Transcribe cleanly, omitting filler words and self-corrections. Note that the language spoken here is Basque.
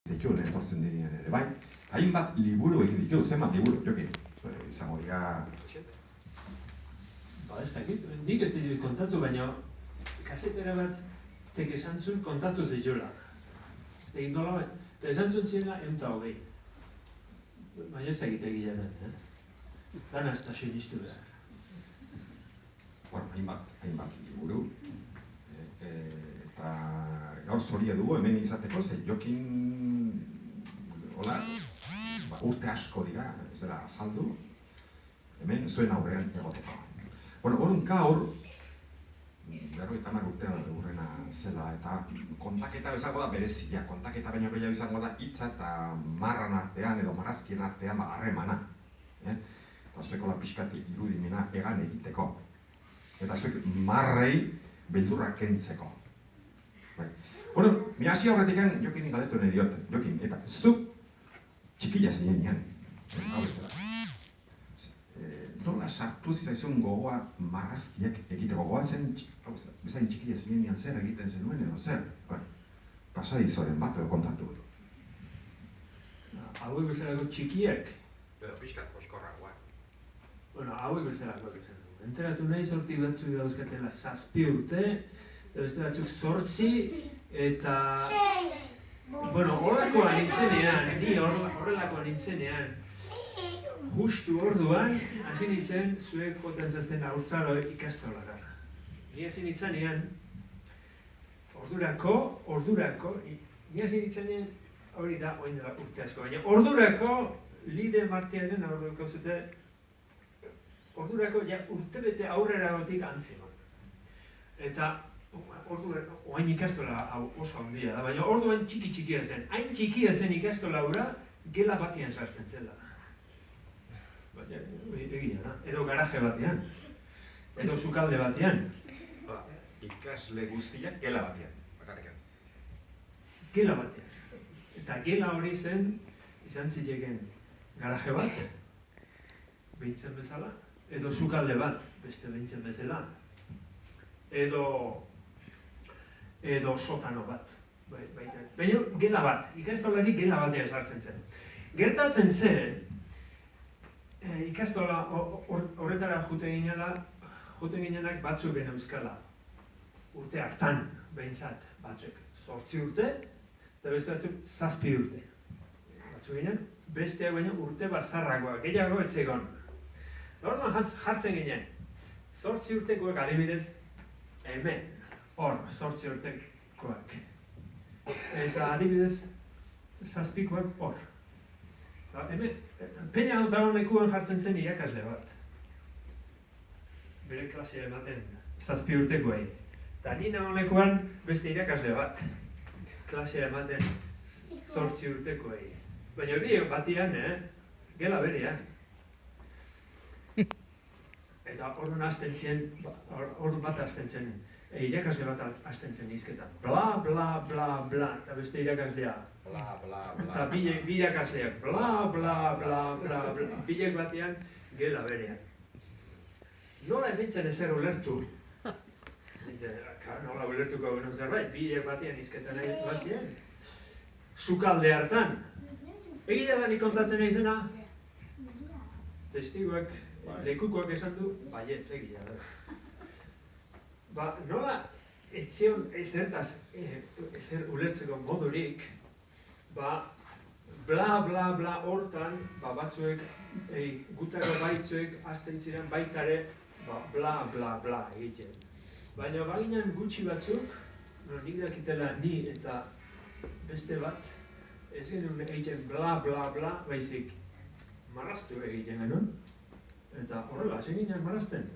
ditugu etortzen direnean ere, bai? Hainbat liburu egin ditugu, zenbat liburu, jokin, izango dira... Ba, ez dakit, nik ez ditut kontatu, baina kasetera bat tek esan zuen kontatu zitula. Ez dakit nola, eta esan zuen ziena 120. Baina ez dakit egia den, dana ez da sinistu behar. Bueno, hainbat liburu, eta gaur zoria dugu hemen izateko, ze jokin, hola, urte asko dira, ez dela azaldu, hemen zuen aurrean egoteko. Bueno, orduan gaur, 50 urtean urrena zela, eta kontaketa izango da berezia, kontaketa baino gehiago izango da hitza eta marran artean edo marrazkien artean harremana. Eta zueko pixkat irudimena egan egiteko. Eta zuek marrei beldurrak kentzeko. Bueno, mi hasi horretik jokin galdetu nahi diot, jokin, eta zu txikila zinean, hau ez dela. Nola sartu zizaizun gogoa marrazkiak egiteko gogoa zen, bezain txikila zinean zer egiten zenuen edo zer? Pasadizoren bat edo kontatu. Hauek bezalako txikiak? Edo pixkat koskorragoa. Bueno, hauek bezalako izan du. Enteratu nahi sorti batzuk dauzkatela 7 urte, eta beste batzuk 8, eta... Bueno, horrelakoa nintzenean, ni horrelakoa nintzenean. Justu orduan, hasi nintzen zuek joten zazten haurtzaro ikastolara. Ni hasi nintzenean, ordurako, ni hasi nintzenean, hori da, oin dela urte asko, baina ordurako, Lide Martiaren aurreko zute, ordurako, ja urtebete aurrera gotik antzeman. Eta, oain ikastola oso handia da, baina orduan txikia zen. Hain txikia zen ikastola hura, gela batian sartzen zela. Egia da, edo garaje batean, edo sukalde batean. Ikasle guztiak gela batean, bakarrikan. Gela batean. Eta gela hori zen, izan zitekeen garaje bat, behintzen bezala, edo sukalde bat, beste behintzen bezala, edo sotano bat. Baina gela bat, ikastolari gela batean sartzen zen. Gertatzen zen, ikastola horretara juten ginenak batzuk bene euskala. Urte hartan, behintzat, batzuk 8 urte, eta beste batzuk 7 urte. Batzuk ginen, besteak baino urte bazarrakoak, gehiago etzegon. Orduan jartzen ginen, 8 urtekoak adibidez, hemen, hor, 8 urtekoak. Eta adibidez, 7koak hor. Peña dagoen lekuan jartzen zen irakasle bat. Bere klasea ematen, 7 urtekoei. Eta ni dagoen lekuan beste irakasle bat. Klasea ematen 8 urtekoei. Baina bi batian, gela berean. Eta orduan hasten zen, orduan bat hasten zen, irakasle bat hasten zen izketan. Bla, bla, bla, bla, eta beste irakaslea. Bla, bla, bla. Eta bi irakasleak, bla, bla, bla, bla, bla, bilek batean, gela berean. Nola ez nintzen ezer ulertu? Nola ulertuko genuen zerbait, bilek batean izketan nahi bazien. Sukalde hartan. Egia da nik kontatzen nahi zena? Testiguak, lekukoak esan du, baietz egia da. Ba, nola ez zion ezer ulertzeko modurik, ba, bla, bla, bla hortan, ba, batzuek, gutako baitzuek, hasten ziren baitare, ba, bla, bla, bla egiten. Baina baginan gutxi batzuk, nik dakitela ni eta beste bat, ez genuen egiten bla, bla, bla, baizik marraztu egiten genuen. Eta horrela, hasi ginen marrazten.